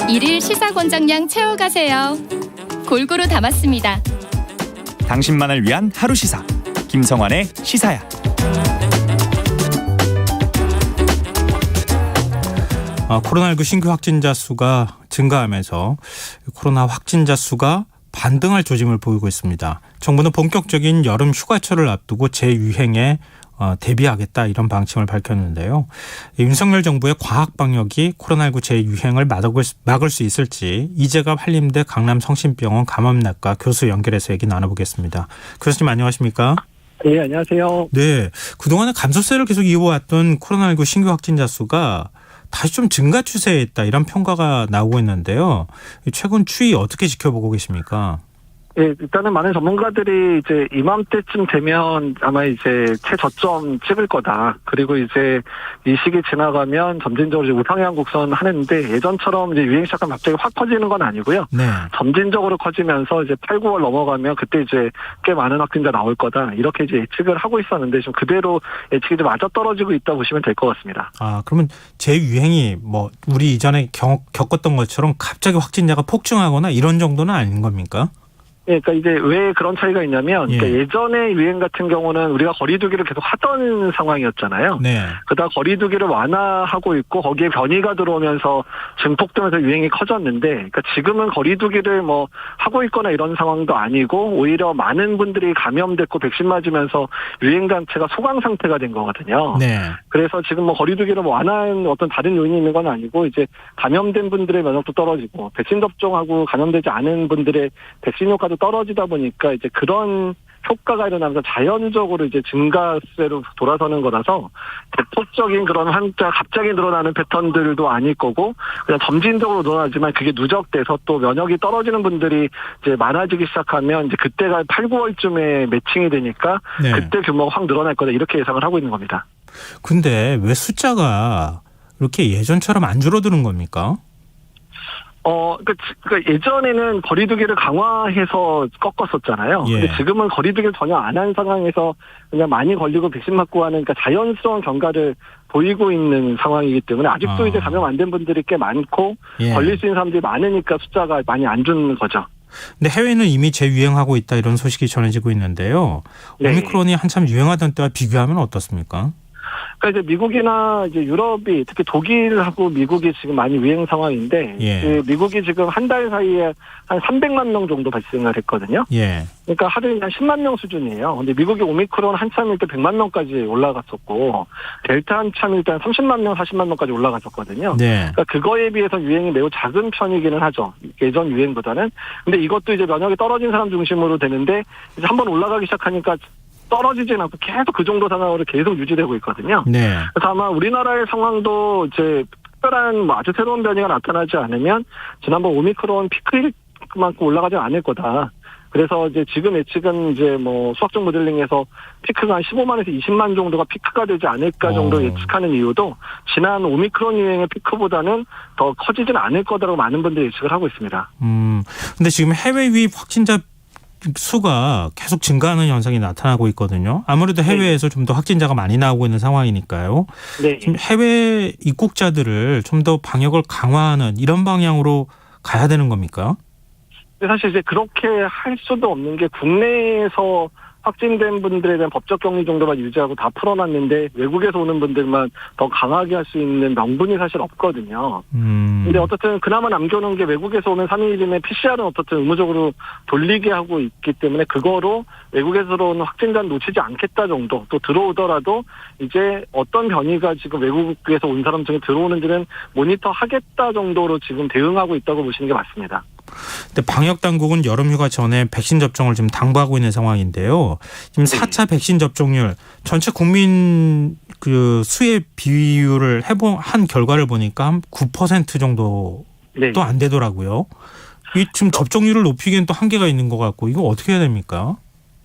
일일 시사권장량 채워가세요. 골고루 담았습니다. 당신만을 위한 하루 시사 김성환의 시사야. 코로나19 신규 확진자 수가 증가하면서 코로나 확진자 수가 반등할 조짐을 보이고 있습니다. 정부는 본격적인 여름 휴가철을 앞두고 재유행에 대비하겠다 이런 방침을 밝혔는데요. 윤석열 정부의 과학 방역이 코로나19 재유행을 막을 수 있을지 이재갑 한림대 강남성심병원 감염내과 교수 연결해서 얘기 나눠보겠습니다. 교수님 안녕하십니까? 네, 안녕하세요. 네, 그동안에 감소세를 계속 이어왔던 코로나19 신규 확진자 수가 다시 좀 증가 추세에 있다 이런 평가가 나오고 있는데요. 최근 추이 어떻게 지켜보고 계십니까? 네, 일단은 많은 전문가들이 이제 이맘때쯤 되면 아마 이제 최저점 찍을 거다. 그리고 이제 이 시기 지나가면 점진적으로 이제 우상향 곡선 하는데 예전처럼 이제 유행 시작하면 갑자기 확 커지는 건 아니고요. 네. 점진적으로 커지면서 이제 8, 9월 넘어가면 그때 이제 꽤 많은 확진자 나올 거다. 이렇게 이제 예측을 하고 있었는데 좀 그대로 예측이 좀 맞아 떨어지고 있다 보시면 될 것 같습니다. 그러면 재유행이 우리 이전에 겪었던 것처럼 갑자기 확진자가 폭증하거나 이런 정도는 아닌 겁니까? 네, 그러니까 이제 왜 그런 차이가 있냐면 그러니까 예전의 유행 같은 경우는 우리가 거리두기를 계속 하던 상황이었잖아요. 네. 그러다 거리두기를 완화하고 있고 거기에 변이가 들어오면서 증폭되면서 유행이 커졌는데 그러니까 지금은 거리두기를 하고 있거나 이런 상황도 아니고 오히려 많은 분들이 감염됐고 백신 맞으면서 유행 자체가 소강 상태가 된 거거든요. 네. 그래서 지금 거리두기를 완화한 어떤 다른 요인이 있는 건 아니고 이제 감염된 분들의 면역도 떨어지고 백신 접종하고 감염되지 않은 분들의 백신 효과도 떨어지다 보니까 이제 그런 효과가 일어나면서 자연적으로 이제 증가세로 돌아서는 거라서 대폭적인 그런 환자 갑자기 늘어나는 패턴들도 아닐 거고 그냥 점진적으로 늘어나지만 그게 누적돼서 또 면역이 떨어지는 분들이 이제 많아지기 시작하면 이제 그때가 8, 9월쯤에 매칭이 되니까 네. 그때 규모가 확 늘어날 거다 이렇게 예상을 하고 있는 겁니다. 근데 왜 숫자가 이렇게 예전처럼 안 줄어드는 겁니까? 그러니까 예전에는 거리두기를 강화해서 꺾었었잖아요. 예. 근데 지금은 거리두기를 전혀 안 한 상황에서 그냥 많이 걸리고 백신 맞고 하는 그러니까 자연스러운 경과를 보이고 있는 상황이기 때문에 아직도 이제 감염 안 된 분들이 꽤 많고 걸릴 수 있는 사람들이 많으니까 숫자가 많이 안 주는 거죠. 근데 해외는 이미 재유행하고 있다 이런 소식이 전해지고 있는데요. 네. 오미크론이 한참 유행하던 때와 비교하면 어떻습니까? 그러니까 이제 미국이나 이제 유럽이 특히 독일하고 미국이 지금 많이 유행 상황인데 미국이 지금 한 달 사이에 한 300만 명 정도 발생을 했거든요. 예. 그러니까 하루에 한 10만 명 수준이에요. 근데 미국이 오미크론 한참일 때 100만 명까지 올라갔었고 델타 한참일 때 30만 명, 40만 명까지 올라갔었거든요. 네. 그러니까 그거에 비해서 유행이 매우 작은 편이기는 하죠. 예전 유행보다는. 근데 이것도 이제 면역이 떨어진 사람 중심으로 되는데 이제 한번 올라가기 시작하니까 떨어지진 않고 계속 그 정도 상황으로 계속 유지되고 있거든요. 네. 그래서 아마 우리나라의 상황도 이제 특별한 아주 새로운 변이가 나타나지 않으면 지난번 오미크론 피크만큼 올라가지 않을 거다. 그래서 이제 지금 예측은 이제 수학적 모델링에서 피크가 한 15만에서 20만 정도가 피크가 되지 않을까 정도 예측하는 이유도 지난 오미크론 유행의 피크보다는 더 커지진 않을 거다라고 많은 분들이 예측을 하고 있습니다. 근데 지금 해외 유입 확진자 수가 계속 증가하는 현상이 나타나고 있거든요. 아무래도 해외에서 좀 더 확진자가 많이 나오고 있는 상황이니까요. 네. 지금 해외 입국자들을 좀 더 방역을 강화하는 이런 방향으로 가야 되는 겁니까? 근데 사실 이제 그렇게 할 수도 없는 게 국내에서 확진된 분들에 대한 법적 격리 정도만 유지하고 다 풀어놨는데 외국에서 오는 분들만 더 강하게 할 수 있는 명분이 사실 없거든요. 근데 어떻든 그나마 남겨놓은 게 외국에서 오면 3일이면 PCR은 어떻든 의무적으로 돌리게 하고 있기 때문에 그거로 외국에서 들어오는 확진자는 놓치지 않겠다 정도 또 들어오더라도 이제 어떤 변이가 지금 외국에서 온 사람 중에 들어오는지는 모니터 하겠다 정도로 지금 대응하고 있다고 보시는 게 맞습니다. 근데 방역 당국은 여름 휴가 전에 백신 접종을 지금 당부하고 있는 상황인데요. 지금 4차 백신 접종률 전체 국민 수의 비율을 한 결과를 보니까 한 9% 정도도 안 되더라고요. 이 지금 접종률을 높이기엔 또 한계가 있는 것 같고 이거 어떻게 해야 됩니까?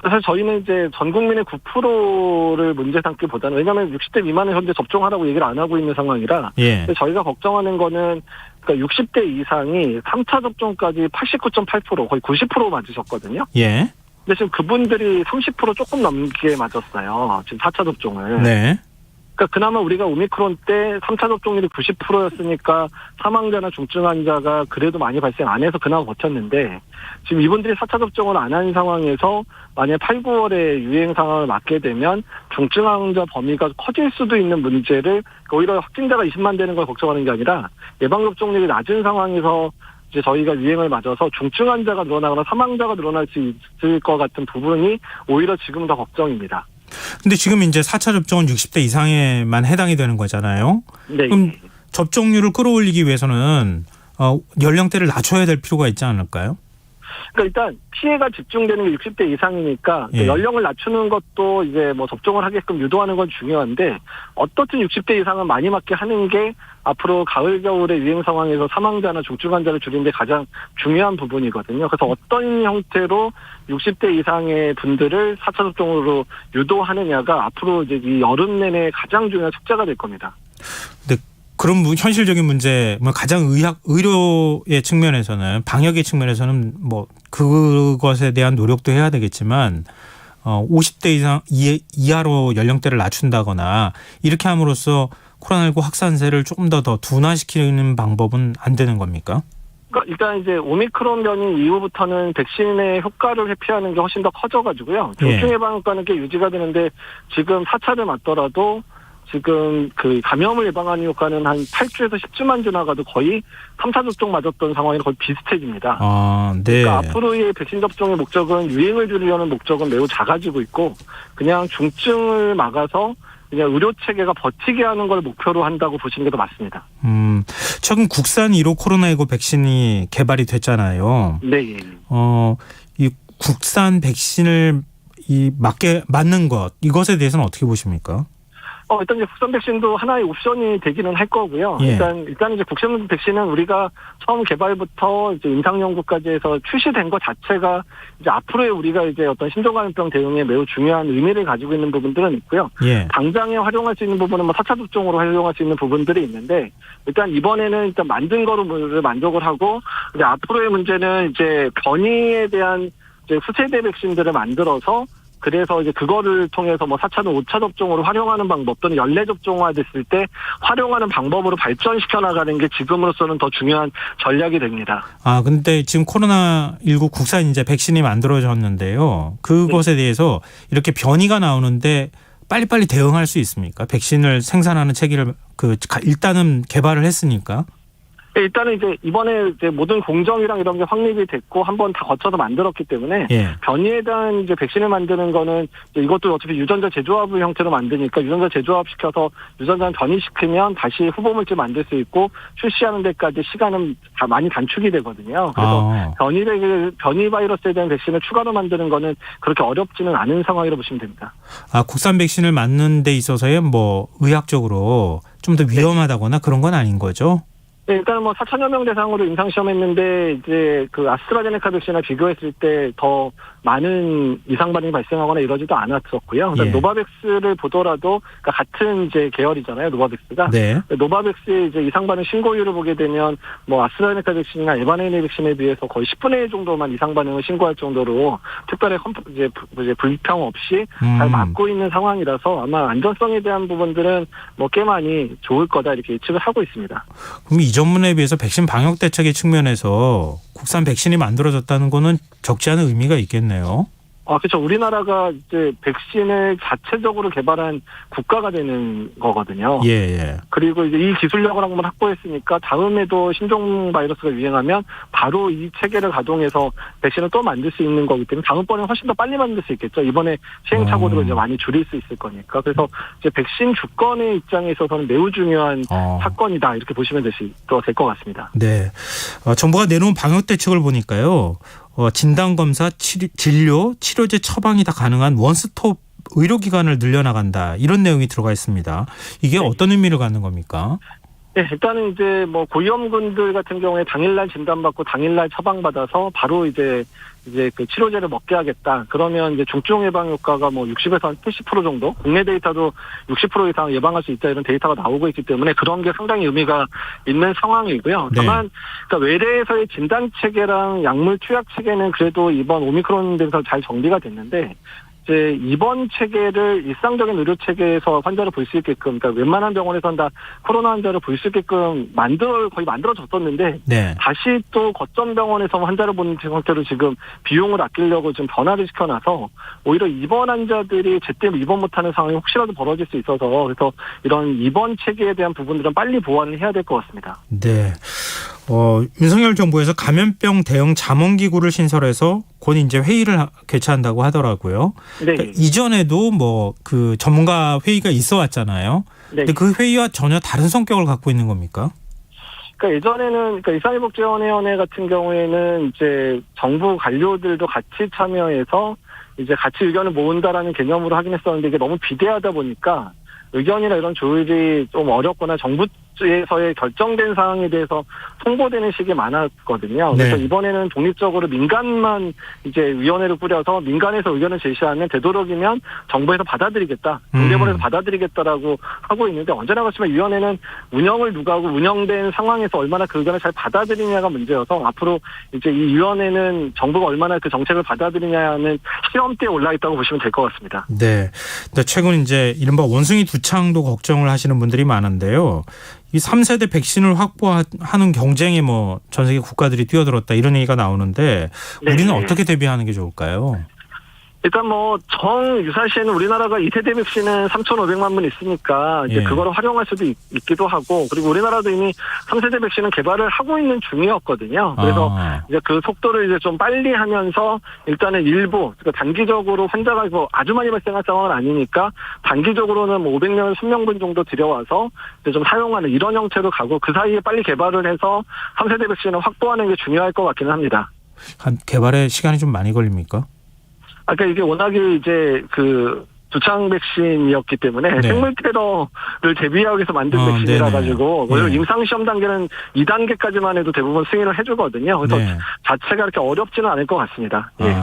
사실 저희는 이제 전 국민의 9%를 문제 삼기보다는 왜냐하면 60대 미만은 현재 접종하라고 얘기를 안 하고 있는 상황이라 저희가 걱정하는 거는 그러니까 60대 이상이 3차 접종까지 89.8% 거의 90% 맞으셨거든요. 예. 근데 지금 그분들이 30% 조금 넘게 맞았어요. 지금 4차 접종을. 네. 그러니까 그나마 우리가 오미크론 때 3차 접종률이 90%였으니까 사망자나 중증 환자가 그래도 많이 발생 안 해서 그나마 버텼는데 지금 이분들이 4차 접종을 안 한 상황에서 만약 8, 9월에 유행 상황을 맞게 되면 중증 환자 범위가 커질 수도 있는 문제를 오히려 확진자가 20만 되는 걸 걱정하는 게 아니라 예방접종률이 낮은 상황에서 이제 저희가 유행을 맞아서 중증 환자가 늘어나거나 사망자가 늘어날 수 있을 것 같은 부분이 오히려 지금 더 걱정입니다. 근데 지금 이제 4차 접종은 60대 이상에만 해당이 되는 거잖아요. 네. 그럼 접종률을 끌어올리기 위해서는 연령대를 낮춰야 될 필요가 있지 않을까요? 그러니까 일단 피해가 집중되는 게 60대 이상이니까 예. 연령을 낮추는 것도 이제 뭐 접종을 하게끔 유도하는 건 중요한데 어떻든 60대 이상은 많이 맞게 하는 게 앞으로 가을 겨울의 유행 상황에서 사망자나 중증 환자를 줄이는 데 가장 중요한 부분이거든요. 그래서 어떤 형태로 60대 이상의 분들을 4차 접종으로 유도하느냐가 앞으로 이제 이 여름 내내 가장 중요한 숙제가 될 겁니다. 근데 그런 현실적인 문제, 가장 의료의 측면에서는 방역의 측면에서는 뭐 그것에 대한 노력도 해야 되겠지만 50대 이상 이하로 연령대를 낮춘다거나 이렇게 함으로써 코로나19 확산세를 조금 더 둔화시키는 방법은 안 되는 겁니까? 그러니까 일단 이제 오미크론 변이 이후부터는 백신의 효과를 회피하는 게 훨씬 더 커져가지고요. 중증 예방 효과는 꽤 유지가 되는데 지금 4차를 맞더라도 지금 그 감염을 예방하는 효과는 한 8주에서 10주만 지나가도 거의 3차 접종 맞았던 상황이랑 거의 비슷해집니다. 아, 네. 그러니까 앞으로의 백신 접종의 목적은 유행을 줄이려는 목적은 매우 작아지고 있고 그냥 중증을 막아서 그냥 의료 체계가 버티게 하는 걸 목표로 한다고 보시는 게 더 맞습니다. 최근 국산 1호 코로나19 백신이 개발이 됐잖아요. 네. 이 국산 백신을 맞는 것 이것에 대해서는 어떻게 보십니까? 일단 이제 국산 백신도 하나의 옵션이 되기는 할 거고요. 예. 일단 이제 국산 백신은 우리가 처음 개발부터 이제 임상 연구까지 해서 출시된 것 자체가 이제 앞으로의 우리가 이제 어떤 신종감염병 대응에 매우 중요한 의미를 가지고 있는 부분들은 있고요. 예. 당장에 활용할 수 있는 부분은 뭐 4차 접종으로 활용할 수 있는 부분들이 있는데 일단 이번에는 일단 만든 거로 만족을 하고 이제 앞으로의 문제는 이제 변이에 대한 이제 후세대 백신들을 만들어서 그래서 이제 그거를 통해서 뭐 4차는 5차 접종으로 활용하는 방법 또는 연례 접종화 됐을 때 활용하는 방법으로 발전시켜 나가는 게 지금으로서는 더 중요한 전략이 됩니다. 근데 지금 코로나19 국산 이제 백신이 만들어졌는데요. 그것에 대해서 이렇게 변이가 나오는데 빨리빨리 대응할 수 있습니까? 백신을 생산하는 체계를 일단은 개발을 했으니까. 일단은 이제 이번에 이제 모든 공정이랑 이런 게 확립이 됐고 한번 다 거쳐서 만들었기 때문에 예. 변이에 대한 이제 백신을 만드는 거는 이제 이것도 어차피 유전자 재조합을 형태로 만드니까 유전자 재조합 시켜서 유전자는 변이시키면 다시 후보물질 만들 수 있고 출시하는 데까지 시간은 다 많이 단축이 되거든요. 그래서 변이 바이러스에 대한 백신을 추가로 만드는 거는 그렇게 어렵지는 않은 상황이라고 보시면 됩니다. 국산 백신을 맞는 데 있어서의 뭐 의학적으로 좀 더 위험하다거나 그런 건 아닌 거죠? 네, 일단 뭐 4천여 명 대상으로 임상시험했는데 이제 그 아스트라제네카 백신과 비교했을 때 더 많은 이상 반응이 발생하거나 이러지도 않았었고요. 그다음 예. 노바백스를 보더라도 그러니까 같은 이제 계열이잖아요. 노바백스가. 네. 노바백스의 이제 이상 반응 신고율을 보게 되면 뭐 아스트라제네카 백신이나 에바네일 백신에 비해서 거의 10분의 1 정도만 이상 반응을 신고할 정도로 특별히 이제 불평 없이 잘 맞고 있는 상황이라서 아마 안전성에 대한 부분들은 뭐 꽤 많이 좋을 거다 이렇게 예측을 하고 있습니다. 그럼 이전문에 비해서 백신 방역 대책의 측면에서 국산 백신이 만들어졌다는 거는 적지 않은 의미가 있겠네요. 그렇죠. 우리나라가 이제 백신을 자체적으로 개발한 국가가 되는 거거든요. 예. 그리고 이제 이 기술력을 한번 확보했으니까 다음에도 신종 바이러스가 유행하면 바로 이 체계를 가동해서 백신을 또 만들 수 있는 거기 때문에 다음번에 훨씬 더 빨리 만들 수 있겠죠. 이번에 시행착오들을 이제 많이 줄일 수 있을 거니까. 그래서 이제 백신 주권의 입장에 있어서는 매우 중요한 사건이다 이렇게 보시면 될 것 같습니다. 네. 정부가 내놓은 방역 대책을 보니까요. 진단검사, 진료, 치료제 처방이 다 가능한 원스톱 의료기관을 늘려나간다. 이런 내용이 들어가 있습니다. 이게 어떤 의미를 갖는 겁니까? 네, 일단은 이제 뭐 고위험군들 같은 경우에 당일날 진단받고 당일날 처방받아서 바로 이제 그 치료제를 먹게 하겠다. 그러면 이제 중증 예방 효과가 뭐 60에서 70% 정도, 국내 데이터도 60% 이상 예방할 수 있다 이런 데이터가 나오고 있기 때문에 그런 게 상당히 의미가 있는 상황이고요. 다만 그러니까 외래에서의 진단 체계랑 약물 투약 체계는 그래도 이번 오미크론 되면서 잘 정비가 됐는데 이제 입원 체계를 일상적인 의료 체계에서 환자를 볼 수 있게끔, 그러니까 웬만한 병원에서는 다 코로나 환자를 볼 수 있게끔 거의 만들어졌었는데 네. 다시 또 거점 병원에서 환자를 보는 형태로 지금 비용을 아끼려고 좀 변화를 시켜놔서 오히려 입원 환자들이 제때 입원 못하는 상황이 혹시라도 벌어질 수 있어서, 그래서 이런 입원 체계에 대한 부분들은 빨리 보완을 해야 될 것 같습니다. 네. 윤석열 정부에서 감염병 대응 자문기구를 신설해서 곧 이제 회의를 개최한다고 하더라고요. 네. 그러니까 이전에도 뭐 그 전문가 회의가 있어 왔잖아요. 네. 근데 그 회의와 전혀 다른 성격을 갖고 있는 겁니까? 그러니까 예전에는, 그러니까 일상회복지원위원회 같은 경우에는 이제 정부 관료들도 같이 참여해서 이제 같이 의견을 모은다라는 개념으로 하긴 했었는데, 이게 너무 비대하다 보니까 의견이나 이런 조율이 좀 어렵거나 정부에서의 결정된 사항에 대해서 통보되는 식이 많았거든요. 그래서 네. 이번에는 독립적으로 민간만 이제 위원회를 꾸려서 민간에서 의견을 제시하면 되도록이면 정부에서 받아들이겠다, 동대본에서 받아들이겠다라고 하고 있는데, 언제나 그렇지만 위원회는 운영을 누가 하고 운영된 상황에서 얼마나 그 의견을 잘 받아들이냐가 문제여서, 앞으로 이제 이 위원회는 정부가 얼마나 그 정책을 받아들이냐는 시험대에 올라 있다고 보시면 될 것 같습니다. 네. 근데 최근 이제 이른바 원숭이 두창도 걱정을 하시는 분들이 많은데요. 이 3세대 백신을 확보하는 경쟁에 뭐 전 세계 국가들이 뛰어들었다 이런 얘기가 나오는데 우리는 네. 어떻게 대비하는 게 좋을까요? 일단 뭐 정유사시에는 우리나라가 2세대 백신은 3,500만 분 있으니까 이제 예. 그거를 활용할 수도 있기도 하고, 그리고 우리나라도 이미 3세대 백신은 개발을 하고 있는 중이었거든요. 그래서 이제 그 속도를 이제 좀 빨리 하면서 일단은 일부, 그러니까 단기적으로 환자가 뭐 아주 많이 발생할 상황은 아니니까 단기적으로는 뭐 500명, 1000명 정도 들여와서 이제 좀 사용하는 이런 형태로 가고, 그 사이에 빨리 개발을 해서 3세대 백신을 확보하는 게 중요할 것 같기는 합니다. 한 개발에 시간이 좀 많이 걸립니까? 아까 이게 워낙에 이제 그 두창 백신이었기 때문에 네. 생물 테러를 대비하기 위해서 만든 백신이라 네네. 가지고 네. 임상 시험 단계는 2단계까지만 해도 대부분 승인을 해주거든요. 그래서 네. 자체가 그렇게 어렵지는 않을 것 같습니다. 예.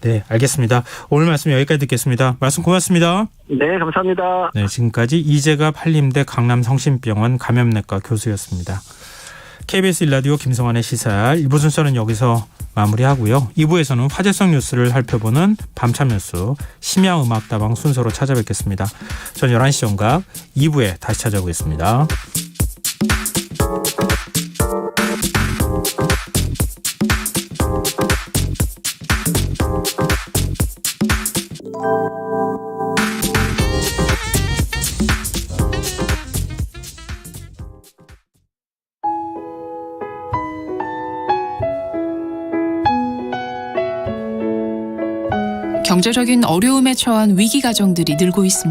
네, 알겠습니다. 오늘 말씀 여기까지 듣겠습니다. 말씀 고맙습니다. 네, 감사합니다. 네, 지금까지 이재갑 한림대 강남성심병원 감염내과 교수였습니다. KBS 1라디오 김성환의 시사 1부 순서는 여기서 마무리하고요. 2부에서는 화제성 뉴스를 살펴보는 밤참 뉴스 심야음악다방 순서로 찾아뵙겠습니다. 전 11시 정각 2부에 다시 찾아오겠습니다. 경제적인 어려움에 처한 위기 가정들이 늘고 있습니다.